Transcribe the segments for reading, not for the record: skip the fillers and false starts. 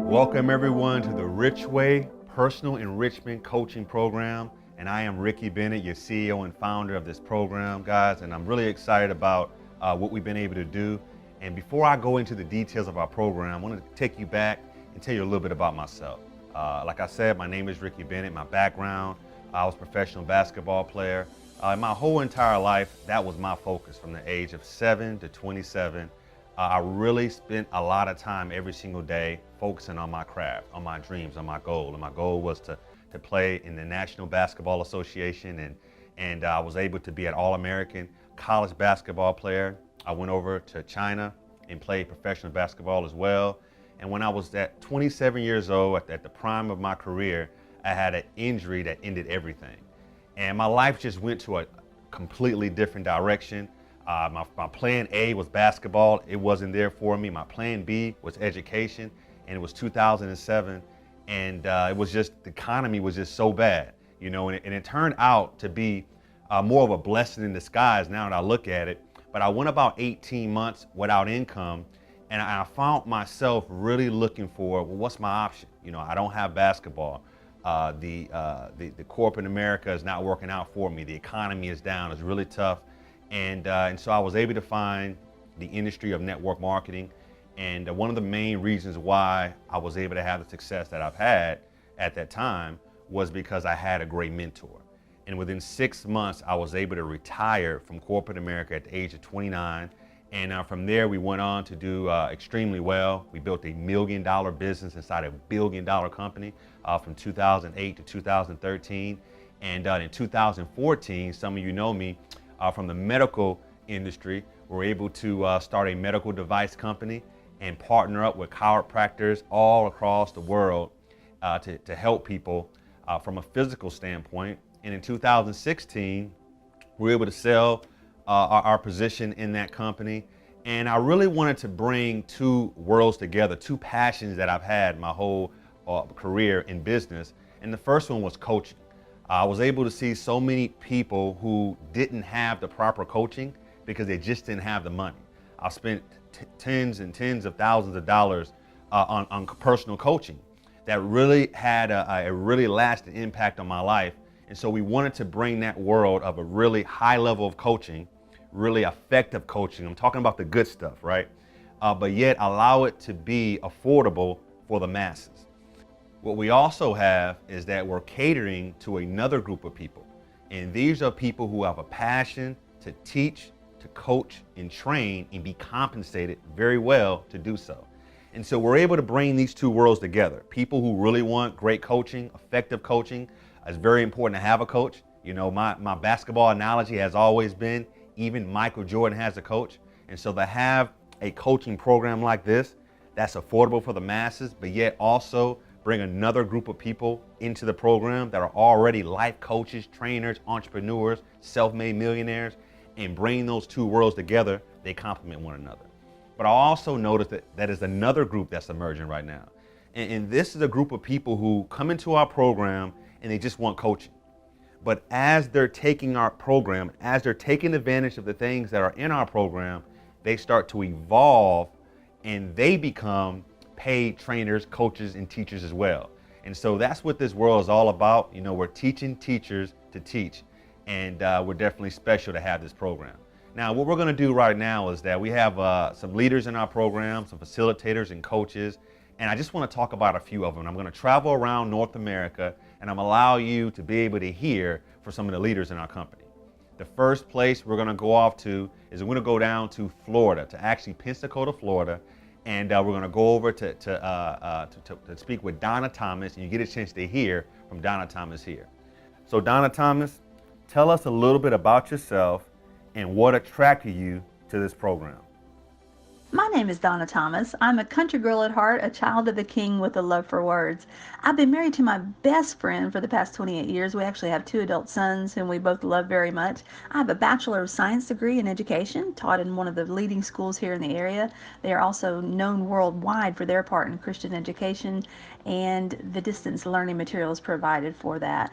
Welcome everyone to the Richway Personal Enrichment Coaching Program. And I am Ricky Bennett, your CEO and founder of this program, guys. And I'm really excited about what we've been able to do. And before I go into the details of our program, I want to take you back and tell you a little bit about myself. Like I said, my name is Ricky Bennett. My background, I was a professional basketball player. My whole entire life, that was my focus from the age of 7 to 27. I really spent a lot of time every single day focusing on my craft, on my dreams, on my goal. And my goal was to play in the National Basketball Association, and I was able to be an All-American college basketball player. I went over to China and played professional basketball as well. And when I was at 27 years old, at the prime of my career, I had an injury that ended everything. And my life just went to a completely different direction. My plan A was basketball. It wasn't there for me. My plan B was education, and it was 2007. And it was just, the economy was just so bad, you know, and it turned out to be more of a blessing in disguise now that I look at it. But I went about 18 months without income, and I found myself really looking for, well, what's my option? You know, I don't have basketball. The corporate America is not working out for me. The economy is down. It's really tough. And so I was able to find the industry of network marketing. And one of the main reasons why I was able to have the success that I've had at that time was because I had a great mentor. And within 6 months, I was able to retire from corporate America at the age of 29. And from there, we went on to do extremely well. We built $1 million business inside a $1 billion company from 2008 to 2013. And in 2014, some of you know me, from the medical industry, we're able to start a medical device company and partner up with chiropractors all across the world to help people from a physical standpoint. And in 2016, we were able to sell our position in that company. And I really wanted to bring two worlds together, two passions that I've had my whole career in business. And the first one was coaching. I was able to see so many people who didn't have the proper coaching because they just didn't have the money. I spent tens and tens of thousands of dollars on personal coaching that really had a really lasting impact on my life. And so we wanted to bring that world of a really high level of coaching, really effective coaching. I'm talking about the good stuff, right? But yet allow it to be affordable for the masses. What we also have is that we're catering to another group of people. And these are people who have a passion to teach, to coach, and train, and be compensated very well to do so. And so we're able to bring these two worlds together. People who really want great coaching, effective coaching. It's very important to have a coach. You know, my basketball analogy has always been, even Michael Jordan has a coach. And so to have a coaching program like this, that's affordable for the masses, but yet also bring another group of people into the program that are already life coaches, trainers, entrepreneurs, self-made millionaires, and bring those two worlds together, they complement one another. But I also noticed that is another group that's emerging right now. And this is a group of people who come into our program and they just want coaching. But as they're taking our program, as they're taking advantage of the things that are in our program, they start to evolve and they become paid trainers, coaches, and teachers as well. And so that's what this world is all about. You know, we're teaching teachers to teach, and we're definitely special to have this program. Now, what we're gonna do right now is that we have some leaders in our program, some facilitators and coaches, and I just wanna talk about a few of them. I'm gonna travel around North America, and I'm gonna allow you to be able to hear from some of the leaders in our company. The first place we're gonna go off to is we're gonna go down to Florida, to actually Pensacola, Florida, and we're going to go over to speak with Donna Thomas, and you get a chance to hear from Donna Thomas here. So Donna Thomas, tell us a little bit about yourself and what attracted you to this program. My name is Donna Thomas. I'm a country girl at heart, a child of the King with a love for words. I've been married to my best friend for the past 28 years. We actually have 2 adult sons whom we both love very much. I have a Bachelor of Science degree in education, taught in one of the leading schools here in the area. They are also known worldwide for their part in Christian education and the distance learning materials provided for that.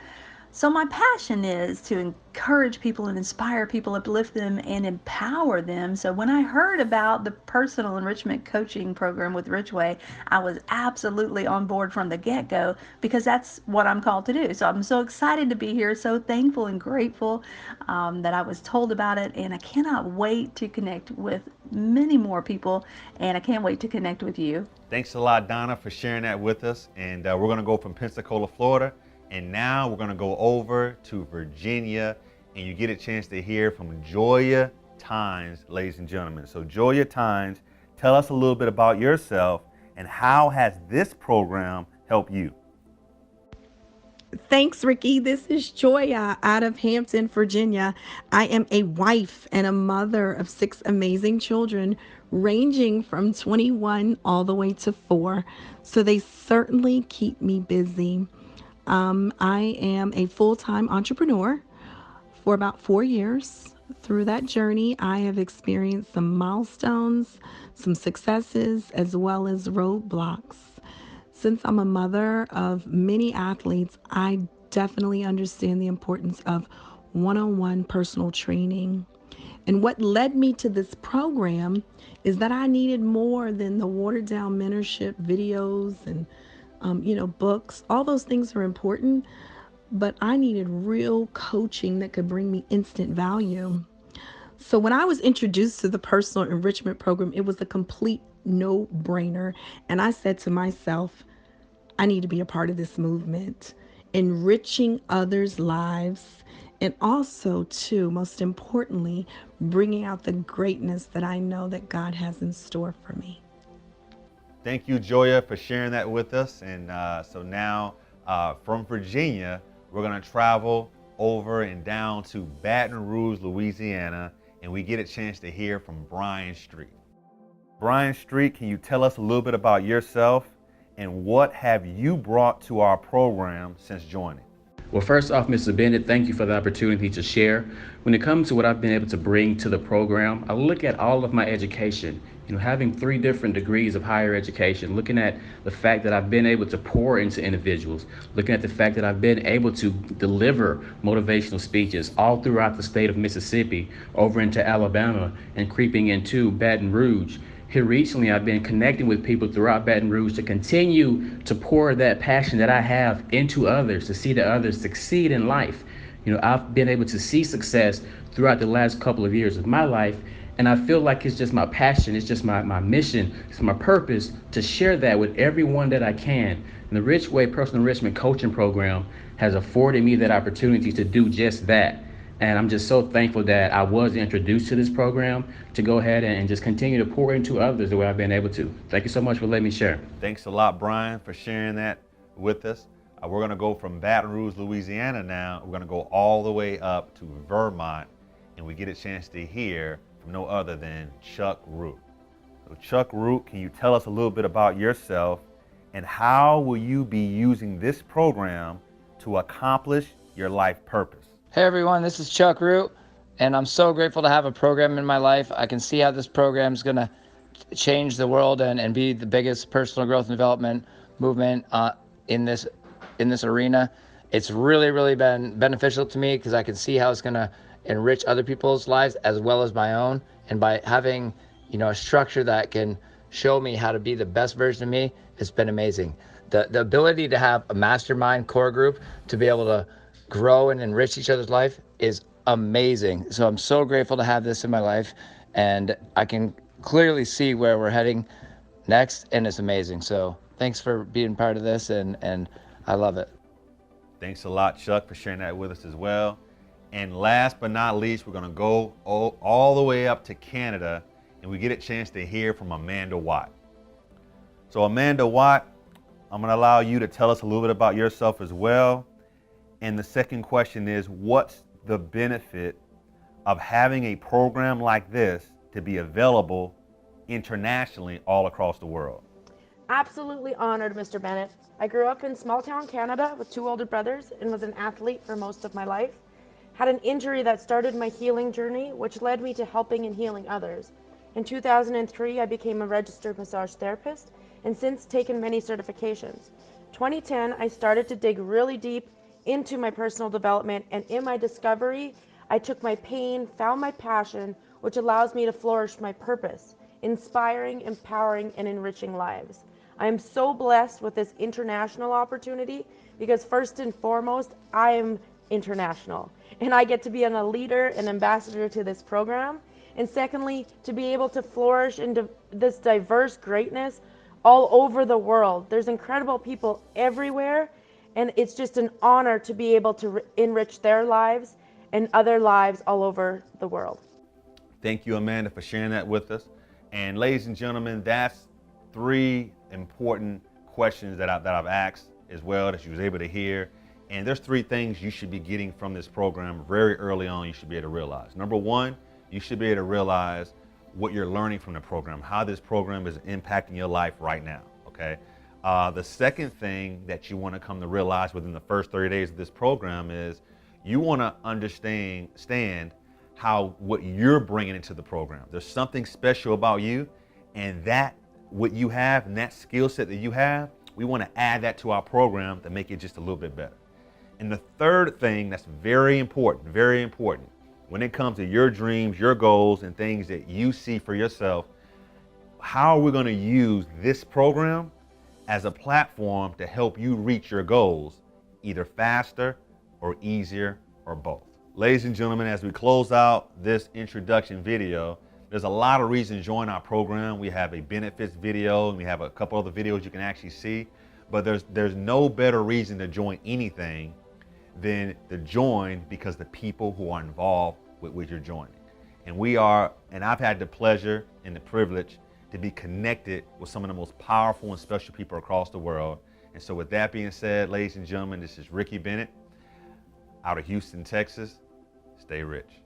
So my passion is to encourage people and inspire people, uplift them, and empower them. So when I heard about the personal enrichment coaching program with Richway, I was absolutely on board from the get-go because that's what I'm called to do. So I'm so excited to be here, so thankful and grateful that I was told about it, and I cannot wait to connect with many more people, and I can't wait to connect with you. Thanks a lot, Donna, for sharing that with us. And we're going to go from Pensacola, Florida. And now we're going to go over to Virginia. And you get a chance to hear from Joya Tynes, ladies and gentlemen. So Joya Tynes, tell us a little bit about yourself and how has this program helped you? Thanks, Ricky. This is Joya out of Hampton, Virginia. I am a wife and a mother of 6 amazing children, ranging from 21 all the way to 4. So they certainly keep me busy. I am a full-time entrepreneur for about 4 years. Through that journey, I have experienced some milestones, some successes, as well as roadblocks. Since I'm a mother of many athletes, I definitely understand the importance of one-on-one personal training. And what led me to this program is that I needed more than the watered down mentorship videos and, books. All those things are important, but I needed real coaching that could bring me instant value. So when I was introduced to the personal enrichment program, it was a complete no-brainer. And I said to myself, I need to be a part of this movement, enriching others' lives, and also, too, most importantly, bringing out the greatness that I know that God has in store for me. Thank you, Joya, for sharing that with us. And so now from Virginia, we're going to travel over and down to Baton Rouge, Louisiana, and we get a chance to hear from Brian Street. Brian Street, can you tell us a little bit about yourself and what have you brought to our program since joining? Well, first off, Mr. Bennett, thank you for the opportunity to share. When it comes to what I've been able to bring to the program, I look at all of my education, having 3 different degrees of higher education, looking at the fact that I've been able to pour into individuals, looking at the fact that I've been able to deliver motivational speeches all throughout the state of Mississippi, over into Alabama, and creeping into Baton Rouge. Here recently, I've been connecting with people throughout Baton Rouge to continue to pour that passion that I have into others, to see that others succeed in life. I've been able to see success throughout the last couple of years of my life, and I feel like it's just my passion, it's just my mission, it's my purpose to share that with everyone that I can. And the Richway Personal Enrichment Coaching Program has afforded me that opportunity to do just that. And I'm just so thankful that I was introduced to this program to go ahead and just continue to pour into others the way I've been able to. Thank you so much for letting me share. Thanks a lot, Brian, for sharing that with us. We're going to go from Baton Rouge, Louisiana now. We're going to go all the way up to Vermont, and we get a chance to hear from no other than Chuck Root. So Chuck Root, can you tell us a little bit about yourself and how will you be using this program to accomplish your life purpose? Hey everyone, this is Chuck Root, and I'm so grateful to have a program in my life. I can see how this program is going to change the world and be the biggest personal growth and development movement in this arena. It's really been beneficial to me because I can see how it's going to enrich other people's lives as well as my own. And by having a structure that can show me how to be the best version of me, it's been amazing. The ability to have a mastermind core group to be able to grow and enrich each other's life is amazing. So I'm so grateful to have this in my life, and I can clearly see where we're heading next, and it's amazing. So thanks for being part of this, and I love it. Thanks a lot, Chuck, for sharing that with us as well. And last but not least, we're going to go all the way up to Canada, and we get a chance to hear from Amanda Watt. So Amanda Watt, I'm going to allow you to tell us a little bit about yourself as well. And the second question is, what's the benefit of having a program like this to be available internationally all across the world? Absolutely honored, Mr. Bennett. I grew up in small town Canada with 2 older brothers and was an athlete for most of my life. Had an injury that started my healing journey, which led me to helping and healing others. In 2003, I became a registered massage therapist and since taken many certifications. 2010, I started to dig really deep into my personal development, and in my discovery, I took my pain, found my passion, which allows me to flourish my purpose, inspiring, empowering, and enriching lives. I am so blessed with this international opportunity because first and foremost, I am international and I get to be a leader and ambassador to this program. And secondly, to be able to flourish into this diverse greatness all over the world. There's incredible people everywhere, and it's just an honor to be able to enrich their lives and other lives all over the world. Thank you, Amanda, for sharing that with us. And ladies and gentlemen, that's 3 important questions that I've asked as well that you was able to hear. And there's 3 things you should be getting from this program very early on. You should be able to realize. Number 1, you should be able to realize what you're learning from the program, how this program is impacting your life right now, okay? The second thing that you want to come to realize within the first 30 days of this program is you want to understand how what you're bringing into the program. There's something special about you, and that what you have and that skill set that you have, we want to add that to our program to make it just a little bit better. And the third thing that's very important, when it comes to your dreams, your goals, and things that you see for yourself, how are we going to use this program as a platform to help you reach your goals, either faster or easier or both? Ladies and gentlemen, as we close out this introduction video, there's a lot of reasons to join our program. We have a benefits video, and we have a couple other videos you can actually see, but there's no better reason to join anything than to join because the people who are involved with what you're joining. And I've had the pleasure and the privilege to be connected with some of the most powerful and special people across the world. And so with that being said, ladies and gentlemen, this is Ricky Bennett out of Houston, Texas. Stay rich.